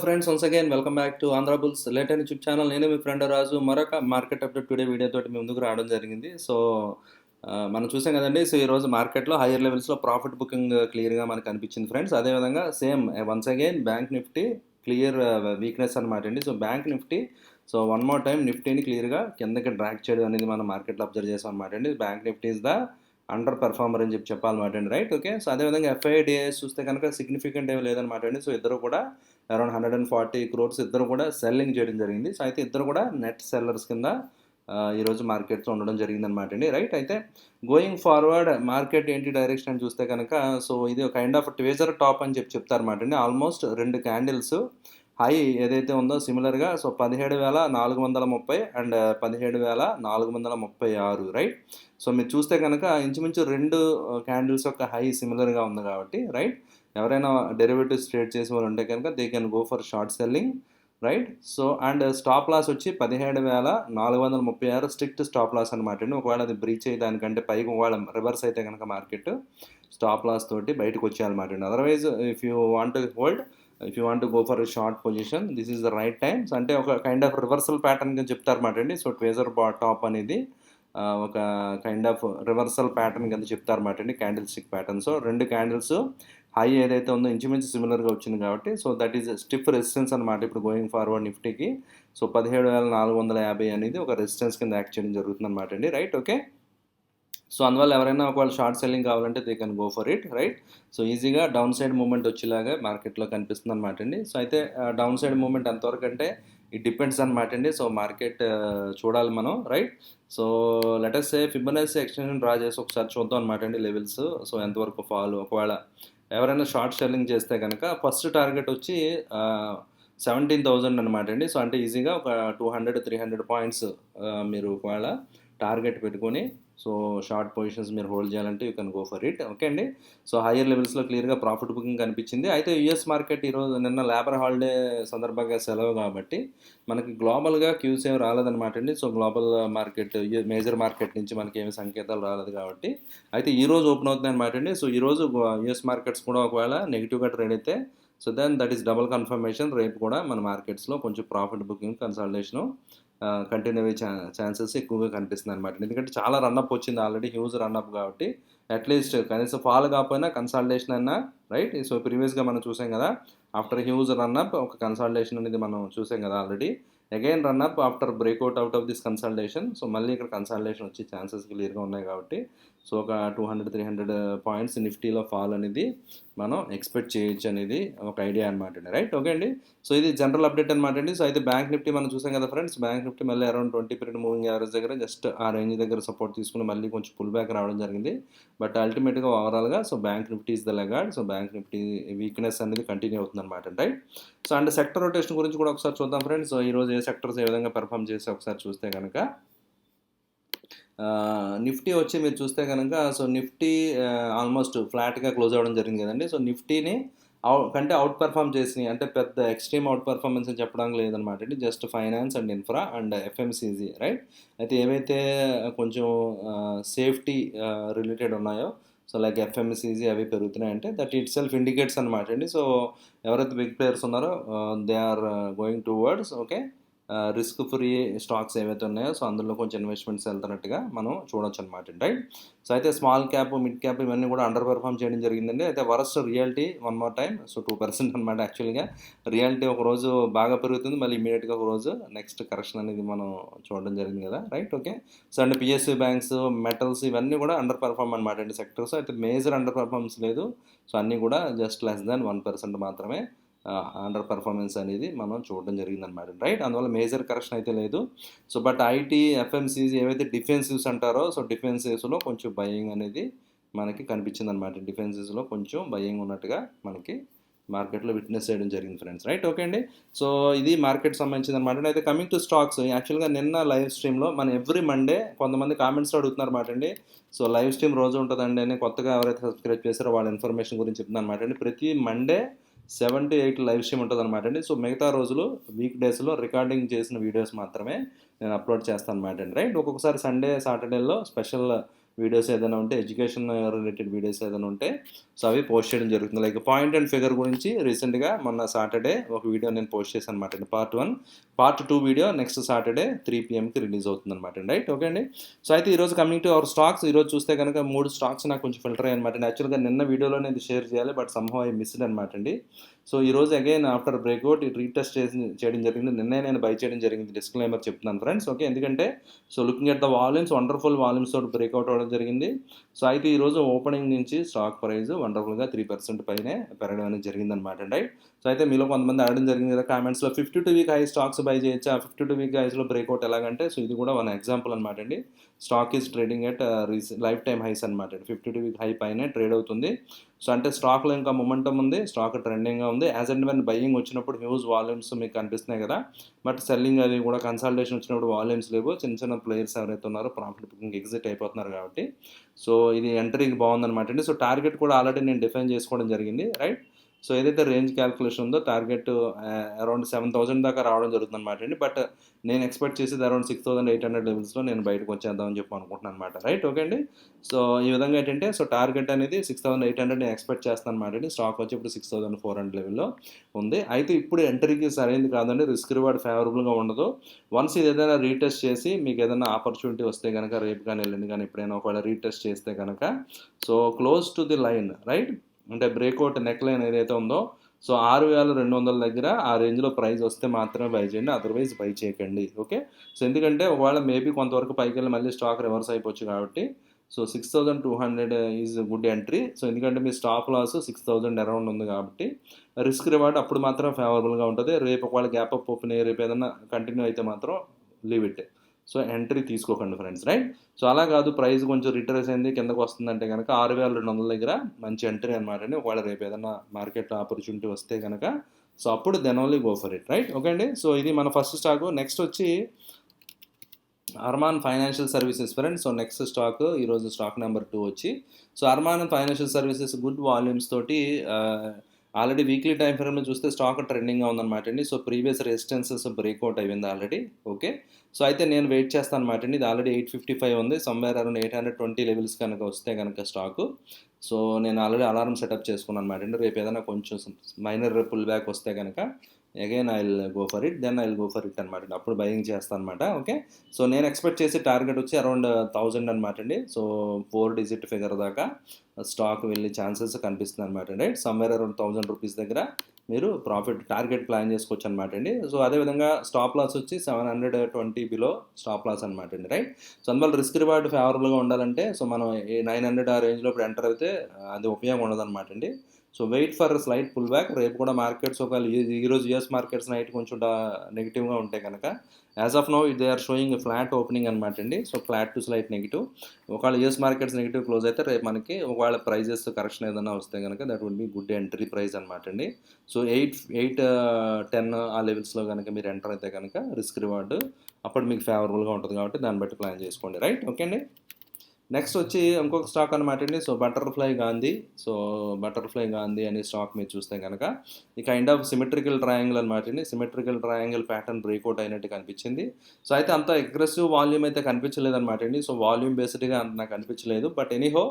Friends, once again welcome back to Andhra bulls late and YouTube channel. నేను మీ friend రాజు మరొక market update today video తోటి మీ ముందుకు రావడం జరిగింది. సో మనం చూసాం కదండి. సో ఈరోజు మార్కెట్లో హైయర్ లెవెల్స్లో ప్రాఫిట్ బుకింగ్ క్లియర్గా మనకు అనిపించింది ఫ్రెండ్స్. అదేవిధంగా same once again bank Nifty clear weakness అనమాట అండి. సో bank Nifty one more time నిఫ్టీని క్లియర్గా కిందకి డ్రాక్ చేయడం అనేది మనం మార్కెట్లో అబ్జర్వ్ చేసాం అనమాట అండి. Bank Nifty is the under performer అని చెప్పాలన్నమాట అండి. Right, okay. సో అదేవిధంగా ఎఫ్ఐడిఎస్ చూస్తే కనుక సిగ్నిఫికెంట్ ఏమి లేదనమాట అండి. సో ఇద్దరు కూడా అరౌండ్ 140 crores ఇద్దరు కూడా సెల్లింగ్ చేయడం జరిగింది. సో అయితే ఇద్దరు కూడా నెట్ సెల్లర్స్ కింద ఈరోజు మార్కెట్స్లో ఉండడం జరిగిందనమాట అండి. రైట్, అయితే గోయింగ్ ఫార్వర్డ్ మార్కెట్ ఏంటి డైరెక్షన్ అని చూస్తే కనుక సో ఇది కైండ్ ఆఫ్ ట్వేజర్ టాప్ అని చెప్తారన్నమాట అండి. ఆల్మోస్ట్ 2 క్యాండిల్స్ హై ఏదైతే ఉందో సిమిలర్గా సో 17,430 అండ్ 17,436 రైట్. సో మీరు చూస్తే కనుక ఇంచుమించు 2 క్యాండిల్స్ యొక్క హై సిమిలర్గా ఉంది కాబట్టి రైట్, ఎవరైనా డెరివేటివ్స్ ట్రేడ్ చేసే వాళ్ళు ఉంటే కనుక they can go for short selling right. So and stop loss వచ్చి 17,436 స్ట్రిక్ట్ స్టాప్ లాస్ అనమాట అండి. ఒకవేళ అది బ్రీచ్ అయ్యి దానికంటే పైకి ఒకవేళ రివర్స్ అయితే కనుక మార్కెట్ స్టాప్ లాస్ తోటి బయటకు వచ్చేయాలన్నమాట అండి. Otherwise if you want to hold, if you want go for short position, this is the right time. అంటే ఒక కైండ్ ఆఫ్ రివర్సల్ ప్యాటర్న్ కింద చెప్తారన్నమాట అండి. సో ట్వేజర్ టాప్ అనేది ఒక కైండ్ ఆఫ్ రివర్సల్ ప్యాటర్న్ కింద చెప్తారన్నమాట అండి, candle stick pattern. So 2 candles high ఏదైతే ఉందో ఇంచుమించు సిమిలర్గా వచ్చింది కాబట్టి so that is stiff resistance అనమాట ఇప్పుడు గోయింగ్ ఫార్వర్డ్ నిఫ్టీకి. సో 17,450 అనేది ఒక రెసిస్టెన్స్ కింద యాక్ట్ చేయడం జరుగుతుంది అనమాట అండి. Right, okay. సో అందువల్ల ఎవరైనా ఒకవేళ షార్ట్ సెల్లింగ్ కావాలంటే they can go for it right. So ఈజీగా డౌన్ సైడ్ మూమెంట్ వచ్చేలాగా మార్కెట్లో కనిపిస్తుంది అనమాట అండి. సో అయితే డౌన్ సైడ్ మూమెంట్ ఎంతవరకు అంటే ఇట్ డిపెండ్స్ అనమాట అండి. సో మార్కెట్ చూడాలి మనం right. So let us say Fibonacci extension draw చేసి ఒకసారి చూద్దాం అనమాట అండి లెవెల్స్. సో ఎంతవరకు ఫాల్, ఒకవేళ ఎవరైనా షార్ట్ సెల్లింగ్ చేస్తే కనుక ఫస్ట్ టార్గెట్ వచ్చి 17,000 అనమాట అండి. సో అంటే ఈజీగా ఒక 200-300 పాయింట్స్ మీరు ఒకవేళ టార్గెట్ పెట్టుకొని సో షార్ట్ పొజిషన్స్ మీరు హోల్డ్ చేయాలంటే you can go for it, okay అండి. సో హయ్యర్ లెవెల్స్లో క్లియర్గా ప్రాఫిట్ బుకింగ్ కనిపించింది. అయితే యూఎస్ మార్కెట్ ఈరోజు నిన్న లేబర్ హాలిడే సందర్భంగా సెలవు కాబట్టి మనకి గ్లోబల్గా క్యూస్ ఏమి రాలేదన్నమాట అండి. So global market major market నుంచి మనకి ఏమి సంకేతాలు రాలేదు కాబట్టి అయితే ఈరోజు ఓపెన్ అవుతుంది అనమాట అండి. సో ఈరోజు యూఎస్ మార్కెట్స్ కూడా ఒకవేళ నెగిటివ్గా ట్రేడ్ అయితే so then that is double confirmation. రేపు కూడా మన మార్కెట్స్లో కొంచెం ప్రాఫిట్ బుకింగ్ కన్సల్టేషను కంటిన్యూ అయ్యే ఛాన్సెస్ ఎక్కువగా కనిపిస్తుంది అనమాట. ఎందుకంటే చాలా రన్అప్ వచ్చింది ఆల్రెడీ, హ్యూజ్ రన్అప్ కాబట్టి అట్లీస్ట్ కనీసం ఫాల్ కాకపోయినా కన్సల్టేషన్ అయినా రైట్. సో ప్రీవియస్గా మనం చూసాం కదా, ఆఫ్టర్ హ్యూజ్ రన్అప్ ఒక కన్సల్టేషన్ అనేది మనం చూసాం కదా already. Again run up after breakout out of this consultation. So మళ్ళీ ఇక్కడ కన్సల్టేషన్ వచ్చే ఛాన్సెస్ క్లియర్గా ఉన్నాయి కాబట్టి సో ఒక 200-300 పాయింట్స్ నిఫ్టీలో ఫాల్ అనేది మనం ఎక్స్పెక్ట్ చేయొచ్చు అనేది ఒక ఐడియా అనమాట అండి. రైట్, ఓకే అండి. సో ఇది జనరల్ అప్డేట్ అనమాట అండి. సో అయితే బ్యాంక్ నిఫ్టీ మనం చూసాం కదా ఫ్రెండ్స్, బ్యాంక్ నిఫ్టీ మళ్ళీ అరౌండ్ 20 పీరియడ్ మూవింగ్ యావరేజ్ దగ్గర జస్ట్ ఆ రేంజ్ దగ్గర సపోర్ట్ తీసుకుని మళ్ళీ కొంచెం పుల్ బ్యాక్ రావడం జరిగింది. బట్ అల్టిమేట్గా ఓవరాల్గా so bank Nifty is the laggard. So bank Nifty weakness అనేది కంటిన్యూ అవుతుంది అనమాట, right. So and sector rotation గురించి కూడా ఒకసారి చూద్దాం ఫ్రెండ్స్. సో ఈరోజు ఏ సెక్టర్స్ ఏ విధంగా పెర్ఫామ్ చేసి ఒకసారి చూస్తే కనుక నిఫ్టీ వచ్చి మీరు చూస్తే కనుక సో నిఫ్టీ ఆల్మోస్ట్ ఫ్లాట్గా క్లోజ్ అవ్వడం జరిగింది కదండి. సో నిఫ్టీని కంటే అవుట్ పెర్ఫామ్ చేసినాయి, అంటే పెద్ద ఎక్స్ట్రీమ్ అవుట్ పెర్ఫార్మెన్స్ అని చెప్పడానికి లేదనమాట అండి. Just finance and infra and FMCG right. అయితే ఏవైతే కొంచెం సేఫ్టీ రిలేటెడ్ ఉన్నాయో సో లైక్ ఎఫ్ఎంసీజీ అవి పెరుగుతున్నాయంటే దట్ ఇట్ సెల్ఫ్ ఇండికేట్స్ అనమాట అండి. సో ఎవరైతే బిగ్ ప్లేయర్స్ ఉన్నారో they are going towards okay risk free stocks ఏవైతే ఉన్నాయో సో అందులో కొంచెం ఇన్వెస్ట్మెంట్స్ వెళ్తున్నట్టుగా మనం చూడొచ్చు అనమాట, రైట్. సో అయితే స్మాల్ క్యాప్ మిడ్ క్యాప్ ఇవన్నీ కూడా అండర్ పెర్ఫామ్ చేయడం జరిగిందండి. అయితే worst reality one more time so 2% అనమాట. యాక్చువల్గా రియాలిటీ ఒక రోజు బాగా పెరుగుతుంది, మళ్ళీ ఇమీడియట్గా ఒక రోజు నెక్స్ట్ కరెక్షన్ అనేది మనం చూడడం జరిగింది కదా, right, okay. So and PSU banks metals ఇవన్నీ కూడా అండర్ పెర్ఫామ్ అనమాట అండి సెక్టర్స్. అయితే మేజర్ అండర్ పెర్ఫార్మెన్స్ లేదు. సో అన్నీ కూడా జస్ట్ లెస్ దాన్ 1% మాత్రమే అండర్ పర్ఫార్మెన్స్ అనేది మనం చూడడం జరిగిందనమాట, రైట్. అందువల్ల మేజర్ కరెక్షన్ అయితే లేదు. సో బట్ ఐటీ ఎఫ్ఎంసీజీ ఏవైతే డిఫెన్సివ్స్ అంటారో సో డిఫెన్సివ్స్లో కొంచెం బయింగ్ అనేది మనకి కనిపించింది అనమాట. డిఫెన్సివ్స్లో కొంచెం బయింగ్ ఉన్నట్టుగా మనకి మార్కెట్లో విట్నెస్ చేయడం జరిగింది ఫ్రెండ్స్, రైట్, ఓకే అండి. సో ఇది మార్కెట్ సంబంధించింది అనమాట. అయితే కమింగ్ టు స్టాక్స్, యాక్చువల్గా నిన్న లైవ్ స్ట్రీమ్లో మనం ఎవ్రీ మండే కొంతమంది కామెంట్స్లో అడుగుతున్నారు అనమాట అండి. సో లైవ్ స్ట్రీమ్ రోజు ఉంటుందండి అని కొత్తగా ఎవరైతే సబ్స్క్రైబ్ చేశారో వాళ్ళ ఇన్ఫర్మేషన్ గురించి చెప్తున్నారు అనమాట అండి. ప్రతి మండే 7 to 8 లైవ్ స్ట్రీమ్ ఉంటుంది అనమాట అండి. సో మిగతా రోజులు వీక్ డేస్లో రికార్డింగ్ చేసిన వీడియోస్ మాత్రమే నేను అప్లోడ్ చేస్తాను అనమాట అండి, రైట్. ఒక్కొక్కసారి సండే సాటర్డేలో స్పెషల్ వీడియోస్ ఏదైనా ఉంటే, ఎడ్యుకేషన్ రిలేటెడ్ వీడియోస్ ఏదైనా ఉంటే సో అవి పోస్ట్ చేయడం జరుగుతుంది. లైక్ పాయింట్ అండ్ ఫిగర్ గురించి రీసెంట్గా మొన్న సాటర్డే ఒక వీడియో నేను పోస్ట్ చేశాను అనమాట అండి. Part 1, part 2 video next Saturday 3 PMకి రిలీజ్ అవుతుంది అనమాట అండి. రైట్, ఓకే అండి. సో అయితే ఈరోజు కమింగ్ టు అవర్ స్టాక్స్, ఈరోజు చూస్తే కనుక 3 స్టాక్స్ నాకు కొంచెం ఫిల్టర్ అయ్యాయి అనమాట అండి. యాక్చువల్గా నిన్న వీడియోలోనే ఇది షేర్ చేయాలి, బట్ సమ్హౌ ఐ మిస్డ్ అనమాట అండి. సో ఈరోజు అగైన్ ఆఫ్టర్ బ్రేక్అవుట్ రీటెస్ట్ చేయడం జరిగింది. నిన్నే నేను బై చేయడం జరిగింది, డిస్క్లైమర్ చెప్తున్నాను ఫ్రెండ్స్, ఓకే. ఎందుకంటే so looking at the volumes, wonderful volumes తోటి బ్రేక్అవుట్ అవ్వడం జరిగింది. సో అయితే ఈరోజు ఓపెనింగ్ నుంచి స్టాక్ ప్రైస్ వండర్ఫుల్గా 3% పైనే పెరగడం అనేది జరిగిందనమాట అండి. రైట్, సో అయితే మీలో కొంతమంది అడగడం జరిగింది కదా కామెంట్స్లో 52 వీక్ హై స్టాక్స్ బై చేయొచ్చా, 52 వీక్ హైస్లో బ్రేక్అవుట్ ఎలాగంటే, సో ఇది కూడా వన్ ఎగ్జాంపుల్ అనమాట అండి. Stock is trading at lifetime highs అనమాట అండి. 52 వీక్ హై పైనే ట్రేడ్ అవుతుంది. సో అంటే స్టాక్లో ఇంకా మొమెంటం ఉంది, స్టాక్ ట్రెండింగ్గా ఉంది. యాజ్ అండ్ వెన్ బయింగ్ వచ్చినప్పుడు హ్యూజ్ వాల్యూమ్స్ మీకు కనిపిస్తున్నాయి కదా, బట్ సెల్లింగ్ అది కూడా కన్సల్టేషన్ వచ్చినప్పుడు వాల్యూమ్స్ లేవు. చిన్న చిన్న ప్లేయర్స్ ఎవరైతే ఉన్నారో ప్రాఫిట్ బుకింగ్ ఎగ్జిట్ అయిపోతున్నారు కాబట్టి సో ఇది ఎంట్రీకి బాగుందన్నమాట అండి. సో టార్గెట్ కూడా ఆల్రెడీ నేను డిఫైన్ చేసుకోవడం జరిగింది. రైట్, సో ఏదైతే రేంజ్ క్యాలిక్యులేషన్ ఉందో టార్గెట్ అరౌండ్ 7,000 దాకా రావడం జరుగుతుంది అనమాట అండి. బట్ నేను ఎక్స్పెక్ట్ చేసేది అరౌండ్ 6,800 లెవెల్స్లో నేను బయటకు వచ్చేద్దామని చెప్పి అనుకుంటున్నాను అనమాట. రైట్, ఓకే అండి. సో ఈ విధంగా ఏంటంటే సో టార్గెట్ అనేది 6,800 నేను ఎక్స్పెక్ట్ చేస్తాను అనమాట అండి. స్టాక్ వచ్చి ఇప్పుడు 6,400 లెవెల్లో ఉంది. అయితే ఇప్పుడు ఎంట్రీకి సరైనది కాదండి, రిస్క్ రివార్డ్ ఫేవరబుల్గా ఉండదు. వన్స్ ఇది ఏదైనా రీటెస్ట్ చేసి మీకు ఏదైనా ఆపర్చునిటీ వస్తే కనుక రేపు కానీ ఎల్లుండి కానీ ఎప్పుడైనా ఒకవేళ రీటెస్ట్ చేస్తే కనుక so close to the line, right, అంటే బ్రేక్అవుట్ నెక్ లైన్ ఏదైతే ఉందో సో 6,200 దగ్గర ఆ రేంజ్లో ప్రైస్ వస్తే మాత్రమే బై చేయండి, అదర్వైజ్ బై చేయకండి, ఓకే. సో ఎందుకంటే ఒకవేళ మేబీ కొంతవరకు పైకి వెళ్ళి మళ్ళీ స్టాక్ రివర్స్ అయిపోవచ్చు కాబట్టి so 6,200 is good entry. So ఎందుకంటే మీ స్టాప్ లాస్ 6,000 అరౌండ్ ఉంది కాబట్టి రిస్క్ రివార్డ్ అప్పుడు మాత్రం ఫేవరబుల్గా ఉంటుంది. రేపు ఒకవేళ గ్యాప్ అప్ ఓపెన్ అయ్యి రేపు ఏదైనా కంటిన్యూ అయితే మాత్రం లీవ్ ఇట్, సో ఎంట్రీ తీసుకోకండి ఫ్రెండ్స్. రైట్, సో అలా కాదు ప్రైస్ కొంచెం రిట్రేస్ అయింది కిందకు వస్తుందంటే కనుక 6,200 దగ్గర మంచి ఎంట్రీ అనమాట అండి. ఒకవేళ రేపు ఏదైనా మార్కెట్లో ఆపర్చునిటీ వస్తే కనుక సో అప్పుడు then only go for it. Right, okay అండి. సో ఇది మన ఫస్ట్ స్టాక్. నెక్స్ట్ వచ్చి Arman financial services friends. So next stock ఈరోజు స్టాక్ నెంబర్ 2 వచ్చి so Arman financial services good volumes తోటి ఆల్రెడీ వీక్లీ టైం ఫ్రేమ్లో చూస్తే స్టాక్ ట్రెండింగ్గా ఉందన్నమాట అండి. సో ప్రీవియస్ రెసిస్టెన్సెస్ బ్రేక్అవుట్ అయింది ఆల్రెడీ, ఓకే. సో అయితే నేను వెయిట్ చేస్తాను అనమాట అండి. ఇది ఆల్రెడీ 855 ఉంది, సమ్వేర్ అరౌండ్ 820 లెవెల్స్ కనుక వస్తే కనుక స్టాకు సో నేను ఆల్రెడీ అలారం సెటప్ చేసుకున్నాను అనమాట అండి. రేపు ఏదైనా కొంచెం మైనర్ పుల్ బ్యాక్ వస్తే కనుక again I will go for it, then I will go for it అనమాట అండి. అప్పుడు బయింగ్ చేస్తాను అనమాట, ఓకే. సో నేను ఎక్స్పెక్ట్ చేసే టార్గెట్ వచ్చి అరౌండ్ 1,000 అనమాట అండి. సో 4 డిజిట్ ఫిగర్ దాకా స్టాక్ వెళ్ళే ఛాన్సెస్ కనిపిస్తుంది అనమాట అండి. రైట్, సమ్వేర్ అరౌండ్ 1,000 రూపీస్ దగ్గర మీరు ప్రాఫిట్ టార్గెట్ ప్లాన్ చేసుకోవచ్చు అనమాట అండి. సో అదేవిధంగా స్టాప్ లాస్ వచ్చి 720 బిలో స్టాప్ లాస్ అనమాట అండి. రైట్, సో అందువల్ల రిస్క్ రివార్డ్ ఫేవరబుల్గా ఉండాలంటే సో మనం 900 ఆ రేంజ్లో ఇప్పుడు ఎంటర్ అయితే అది ఉపయోగం ఉండదు అనమాట అండి. So wait for slight pull back. రేపు కూడా మార్కెట్స్ ఒకవేళ ఈరోజు యూఎస్ మార్కెట్స్ నైట్ కొంచెం నెగిటివ్గా ఉంటాయి కనుక as of now they are showing flat opening అనమాట అండి. So flat to slight negative. ఒకవేళ యూఎస్ మార్కెట్స్ నెగిటివ్ క్లోజ్ అయితే రేపు మనకి ఒకవేళ ప్రైజెస్ కరెక్షన్ ఏదైనా వస్తే కనుక that would be good entry price అనమాట అండి. సో 8-10 ఆ లెవెల్స్లో కనుక మీరు ఎంటర్ అయితే కనుక రిస్క్ రివార్డు అప్పుడు మీకు ఫేవరబుల్గా ఉంటుంది కాబట్టి దాన్ని బట్టి ప్లాన్ చేసుకోండి. రైట్, ఓకే అండి. నెక్స్ట్ వచ్చి ఇంకొక స్టాక్ అనమాట అండి. సో బటర్ఫ్లై గాంధీ అనే స్టాక్ మీరు చూస్తే కనుక ఈ కైండ్ ఆఫ్ సిమెట్రికల్ ట్రయాంగిల్ అనమాట అండి. సిమెట్రికల్ ట్రయాంగిల్ ప్యాటర్న్ బ్రేక్అవుట్ అయినట్టు కనిపించింది. సో అయితే అంత అగ్రెసివ్ వాల్యూమ్ అయితే కనిపించలేదు అనమాట అండి. సో వాల్యూమ్ బేస్డ్గా అంత నాకు కనిపించలేదు, but anyhow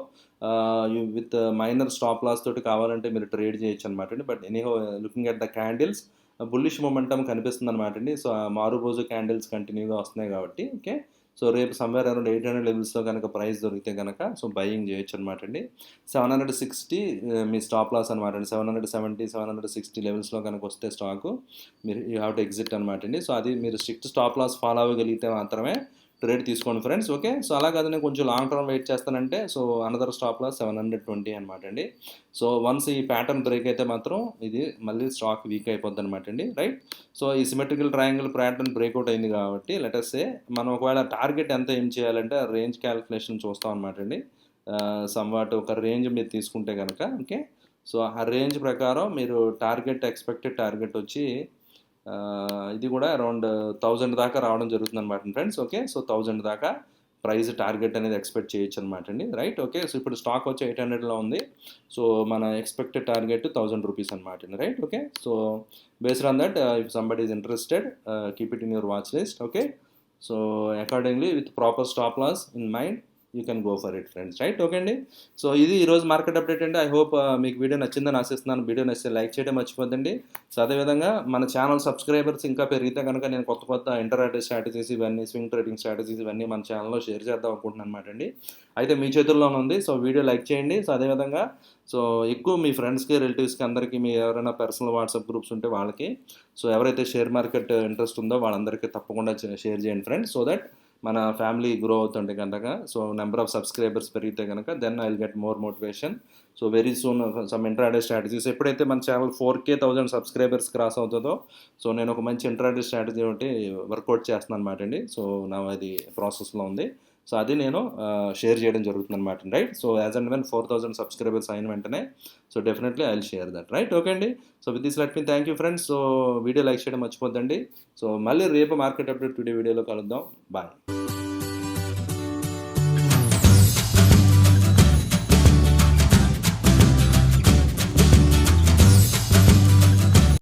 with minor stop loss తోటి కావాలంటే మీరు ట్రేడ్ చేయొచ్చు అనమాట అండి. But anyhow looking at the candles bullish momentum కనిపిస్తుంది అనమాట అండి. సో మారుబోజు క్యాండిల్స్ కంటిన్యూగా వస్తున్నాయి కాబట్టి, ఓకే. సో రేపు సమ్వేర్ అరౌండ్ 800 లెవెల్స్లో కనుక ప్రైస్ దొరికితే కనుక సో బయింగ్ చేయొచ్చు అనమాట అండి. 760 మీ స్టాప్ లాస్ అనమాట అండి. 770, 760 లెవెల్స్లో కనుక వస్తే స్టాకు మీరు యూ హ్యావ్ టు ఎగ్జిట్ అనమాట అండి. సో అది మీరు స్ట్రిక్ట్ స్టాప్ లాస్ ఫాలో అవ్వగలిగితే మాత్రమే ట్రేడ్ తీసుకోండి ఫ్రెండ్స్, ఓకే. సో అలా కాదు నేను కొంచెం లాంగ్ టర్మ్ వెయిట్ చేస్తానంటే సో అనదర్ స్టాప్ లాస్ 720 అనమాట అండి. సో వన్స్ ఈ ప్యాటర్న్ బ్రేక్ అయితే మాత్రం ఇది మళ్ళీ స్టాక్ వీక్ అయిపోద్ది అనమాట అండి. రైట్, సో ఈ సిమెట్రికల్ ట్రయాంగిల్ ప్యాటర్న్ బ్రేక్అవుట్ అయింది కాబట్టి లెటస్ సే మనం ఒకవేళ టార్గెట్ ఎంత ఏం చేయాలంటే రేంజ్ క్యాలిక్యులేషన్ చూస్తాం అనమాట అండి. సమ్వాట్ ఒక రేంజ్ మీరు తీసుకుంటే కనుక, ఓకే. సో ఆ రేంజ్ ప్రకారం మీరు ఎక్స్పెక్టెడ్ టార్గెట్ వచ్చి ఇది కూడా అరౌండ్ 1,000 దాకా రావడం జరుగుతుంది అనమాట ఫ్రెండ్స్, ఓకే. సో 1,000 దాకా ప్రైస్ టార్గెట్ అనేది ఎక్స్పెక్ట్ చేయొచ్చు అనమాట అండి. Right, okay. సో ఇప్పుడు స్టాక్ వచ్చి 800లో ఉంది. సో మన ఎక్స్పెక్టెడ్ టార్గెట్ 1,000 రూపీస్ అనమాట అండి. Right, okay. So based on that if somebody is interested keep it in your watch list, okay. So accordingly with proper stop loss in mind you can go for it friends, right? Okay అండి. So ఇది ఈరోజు market update అండి. I hope మీకు video నచ్చిందని ఆశిస్తున్నాను. Video నచ్చితే like చేయడం మర్చిపోద్దండి. సో అదేవిధంగా మన ఛానల్ సబ్స్క్రైబర్స్ ఇంకా పెరిగితే కనుక నేను కొత్త కొత్త ఇంటరాక్టివ్ స్ట్రాటజీస్ ఇవన్నీ, స్వింగ్ ట్రేడింగ్ స్ట్రాటజీస్ ఇవన్నీ మన ఛానల్లో షేర్ చేద్దాం అనుకుంటున్నాను అనమాట అండి. అయితే మీ చేతుల్లోనే ఉంది. సో వీడియో లైక్ చేయండి. సో అదేవిధంగా సో ఎక్కువ మీ ఫ్రెండ్స్కి, రిలేటివ్స్కి అందరికీ, మీ ఎవరైనా పర్సనల్ వాట్సాప్ గ్రూప్స్ ఉంటే వాళ్ళకి, సో ఎవరైతే షేర్ మార్కెట్ ఇంట్రెస్ట్ ఉందో వాళ్ళందరికీ తప్పకుండా షేర్ చేయండి ఫ్రెండ్స్. సో దట్ మన ఫ్యామిలీ గ్రో అవుతుంటే కనుక, సో నెంబర్ ఆఫ్ సబ్స్క్రైబర్స్ పెరిగితే కనుక then I will get more motivation. So very soon some intraday strategies, ఎప్పుడైతే మన ఛానల్ 4K సబ్స్క్రైబర్స్ క్రాస్ అవుతుందో, సో నేను ఒక మంచి ఇంట్రాడే స్ట్రాటజీ ఒకటి వర్కౌట్ చేస్తున్నాను అనమాట అండి. సో నా అది ప్రాసెస్లో ఉంది. సో అది నేను షేర్ చేయడం జరుగుతుంది అనమాట, right? So as and when 4,000 subscribers అయిన వెంటనే so definitely I will share that, right? Okay అండి. So with this let me thank you friends. So video like చేయడం మర్చిపోద్దండి. సో మళ్ళీ రేపు మార్కెట్ అప్డేట్ వీడియోలో కలుద్దాం. బాయ్.